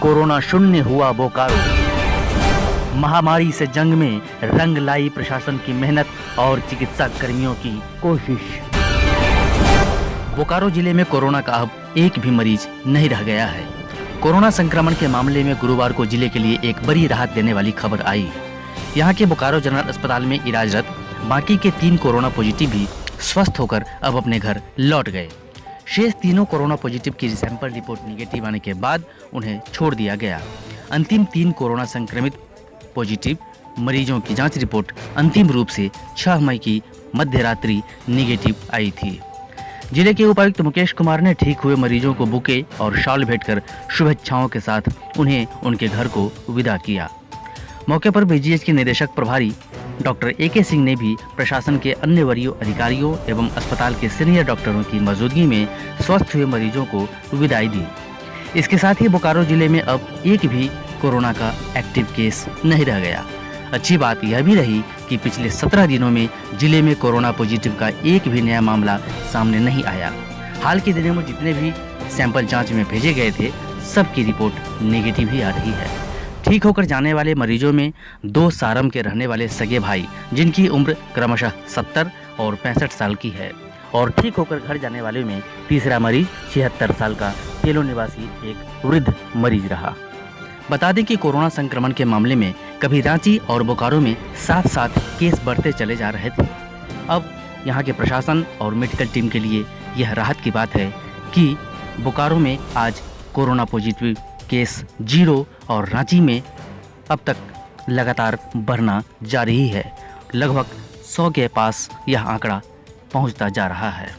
Corona शून्य हुआ बोकारो। महामारी से जंग में रंग लाई प्रशासन की मेहनत और चिकित्सा कर्मियों की कोशिश। बोकारो जिले में कोरोना का अब एक भी मरीज नहीं रह गया है। कोरोना संक्रमण के मामले में गुरुवार को जिले के लिए एक बड़ी राहत देने वाली खबर आई। यहाँ के बोकारो जनरल अस्पताल में इलाजरत बाकी के 3 कोरोना पॉजिटिव भी स्वस्थ होकर अब अपने घर लौट गए। शेष तीनों कोरोना पॉजिटिव की सैंपल रिपोर्ट निगेटिव आने के बाद उन्हें छोड़ दिया गया। अंतिम 3 कोरोना संक्रमित पॉजिटिव मरीजों की जांच रिपोर्ट अंतिम रूप से 6 मई की मध्यरात्रि निगेटिव आई थी। जिले के उपायुक्त मुकेश कुमार ने ठीक हुए मरीजों को बुके और शॉल भेंटकर शुभेच्छाओं के साथ उन्हें उनके घर को विदा किया। मौके पर बीजीएच के निदेशक प्रभारी डॉक्टर AK सिंह ने भी प्रशासन के अन्य वरीय अधिकारियों एवं अस्पताल के सीनियर डॉक्टरों की मौजूदगी में स्वस्थ हुए मरीजों को विदाई दी। इसके साथ ही बोकारो जिले में अब एक भी कोरोना का एक्टिव केस नहीं रह गया। अच्छी बात यह भी रही कि पिछले 17 दिनों में जिले में कोरोना पॉजिटिव का एक भी नया मामला सामने नहीं आया। हाल के दिनों में जितने भी सैंपल जांच में भेजे गए थे सबकी रिपोर्ट नेगेटिव ही आ रही है। ठीक होकर जाने वाले मरीजों में 2 सारम के रहने वाले सगे भाई जिनकी उम्र क्रमशः 70 और 65 साल की है और ठीक होकर घर जाने वाले में तीसरा मरीज 76 साल का तेलो निवासी एक वृद्ध मरीज रहा। बता दें कि कोरोना संक्रमण के मामले में कभी रांची और बोकारो में साथ-साथ केस बढ़ते चले जा रहे थे। अब यहाँ के प्रशासन और मेडिकल टीम के लिए यह राहत की बात है कि बोकारो में आज कोरोना पॉजिटिव केस 0 और रांची में अब तक लगातार बढ़ना जारी ही है। लगभग 100 के पास यह आंकड़ा पहुंचता जा रहा है।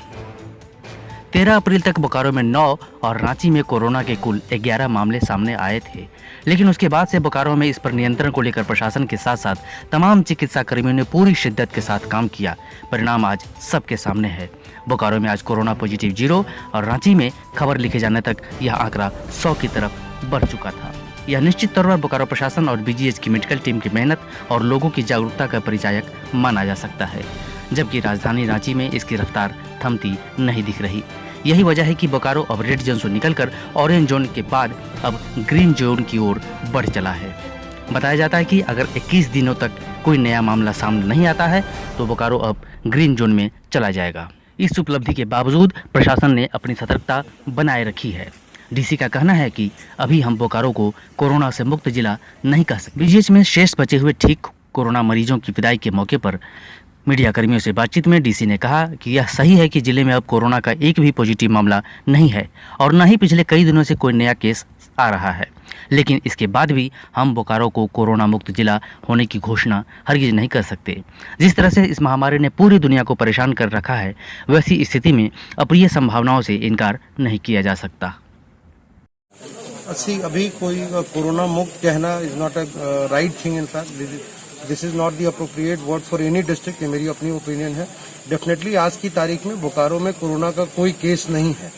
13 अप्रैल तक बोकारो में 9 और रांची में कोरोना के कुल 11 मामले सामने आए थे, लेकिन उसके बाद से बोकारो में इस पर नियंत्रण को लेकर प्रशासन के साथ साथ तमाम चिकित्सा कर्मियों ने पूरी शिद्दत के साथ काम किया। परिणाम आज सबके सामने है। बोकारो में आज कोरोना पॉजिटिव 0 और रांची में खबर लिखे जाने तक यह आंकड़ा 100 की तरफ बढ़ चुका था। यह निश्चित तौर पर बोकारो प्रशासन और बीजीएच की मेडिकल टीम की मेहनत और लोगों की जागरूकता का परिचायक माना जा सकता है, जबकि राजधानी रांची में इसकी रफ्तार थमती नहीं दिख रही। यही वजह है कि बोकारो अब रेड जोन से निकलकर ऑरेंज जोन के बाद अब ग्रीन जोन की ओर बढ़ चला है। बताया जाता है कि अगर 21 दिनों तक कोई नया मामला सामने नहीं आता है तो बोकारो अब ग्रीन जोन में चला जाएगा। इस उपलब्धि के बावजूद प्रशासन ने अपनी सतर्कता बनाए रखी है। डीसी का कहना है कि अभी हम बोकारो को कोरोना से मुक्त जिला नहीं कह सकते। बीजीएच में शेष बचे हुए ठीक कोरोना मरीजों की विदाई के मौके पर मीडिया कर्मियों से बातचीत में डीसी ने कहा कि यह सही है कि जिले में अब कोरोना का एक भी पॉजिटिव मामला नहीं है और न ही पिछले कई दिनों से कोई नया केस आ रहा है, लेकिन इसके बाद भी हम बोकारो को कोरोना मुक्त जिला होने की घोषणा हरगिज नहीं कर सकते। जिस तरह से इस महामारी ने पूरी दुनिया को परेशान कर रखा है, वैसी स्थिति में अप्रिय संभावनाओं से इनकार नहीं किया जा सकता। अभी कोई कोरोना मुक्त कहना is not a right thing. In fact this is not the appropriate word for any district. ये मेरी अपनी ओपिनियन है। डेफिनेटली आज की तारीख में बोकारो में कोरोना का कोई केस नहीं है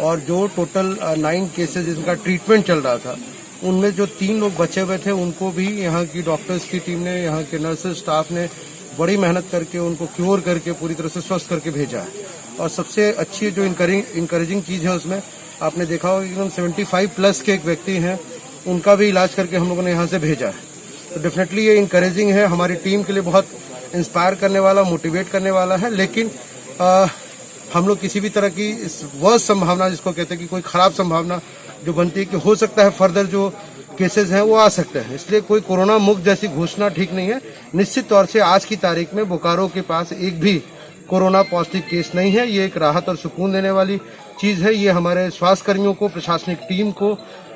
और जो टोटल 9 केसेस जिनका ट्रीटमेंट चल रहा था उनमें जो 3 लोग बचे हुए थे उनको भी यहाँ की डॉक्टर्स की टीम ने, यहाँ के नर्सेज स्टाफ ने बड़ी मेहनत करके उनको क्योर करके पूरी तरह से स्वस्थ करके भेजा है। और सबसे अच्छी जो इंकरेजिंग चीज है उसमें आपने देखा होगा एकदम 75 प्लस के एक व्यक्ति हैं, उनका भी इलाज करके हम लोगों ने यहाँ से भेजा है। तो डेफिनेटली ये इंकरेजिंग है, हमारी टीम के लिए बहुत इंस्पायर करने वाला, मोटिवेट करने वाला है। लेकिन हम लोग किसी भी तरह की इस वर्स्ट संभावना जिसको कहते हैं कि कोई खराब संभावना जो बनती है कि हो सकता है फर्दर जो केसेस हैं वो आ सकते हैं, इसलिए कोई कोरोना मुक्त जैसी घोषणा ठीक नहीं है। निश्चित तौर से आज की तारीख में बोकारो के पास एक भी कोरोना पॉजिटिव केस नहीं है। ये एक राहत और सुकून देने वाली चीज है। ये हमारे स्वास्थ्य कर्मियों को, प्रशासनिक टीम को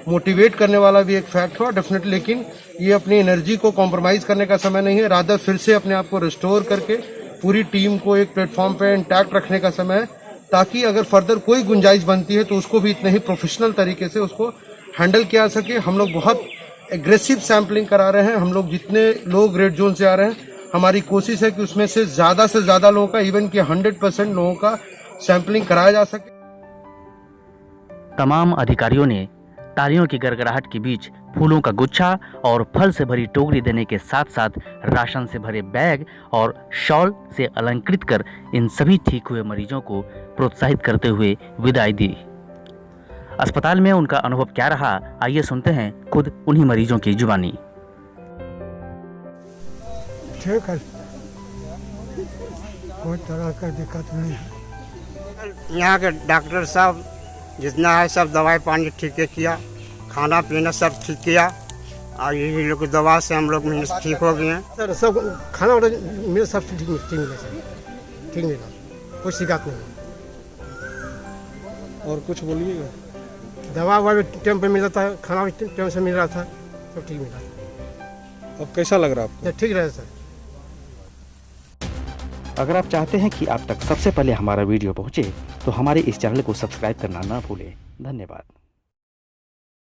मोटिवेट करने वाला भी एक फैक्ट है डेफिनेटली। लेकिन ये अपनी एनर्जी को कॉम्प्रोमाइज करने का समय नहीं है, रादर फिर से अपने आप को रिस्टोर करके पूरी टीम को एक प्लेटफॉर्म पे इंटैक्ट रखने का समय है, ताकि अगर फर्दर कोई गुंजाइश बनती है तो उसको भी इतने ही प्रोफेशनल तरीके से उसको हैंडल किया सके। हम लोग बहुत एग्रेसिव सैम्पलिंग करा रहे हैं। हम लोग जितने लोग रेड जोन से आ रहे हैं, हमारी कोशिश है कि उसमें से ज्यादा लोगों का, इवन कि 100% लोगों का सैंपलिंग कराया जा सके। तमाम अधिकारियों ने तालियों की गड़गड़ाहट के बीच फूलों का गुच्छा और फल से भरी टोकरी देने के साथ साथ राशन से भरे बैग और शॉल से अलंकृत कर इन सभी ठीक हुए मरीजों को प्रोत्साहित करते हुए विदाई दी। अस्पताल में उनका अनुभव क्या रहा, आइए सुनते हैं खुद उन्हीं मरीजों की जुबानी। ठीक है, कोई तरह का दिक्कत नहीं है। यहाँ के डॉक्टर साहब जितना है सब दवाई पानी ठीक किया, खाना पीना सब ठीक किया और यही लोग की दवा से हम लोग ठीक हो गए हैं। सर सब खाना वाला मेरे सब ठीक मिला सर, ठीक मिला, कोई शिकायत नहीं। और कुछ बोलिएगा। दवा ववा भी टाइम पे मिल रहा था, खाना भी टाइम से मिल रहा था, सब ठीक मिला। अब कैसा लग रहा है आपको? ठीक रहे सर। अगर आप चाहते हैं कि आप तक सबसे पहले हमारा वीडियो पहुंचे तो हमारे इस चैनल को सब्सक्राइब करना ना भूलें। धन्यवाद।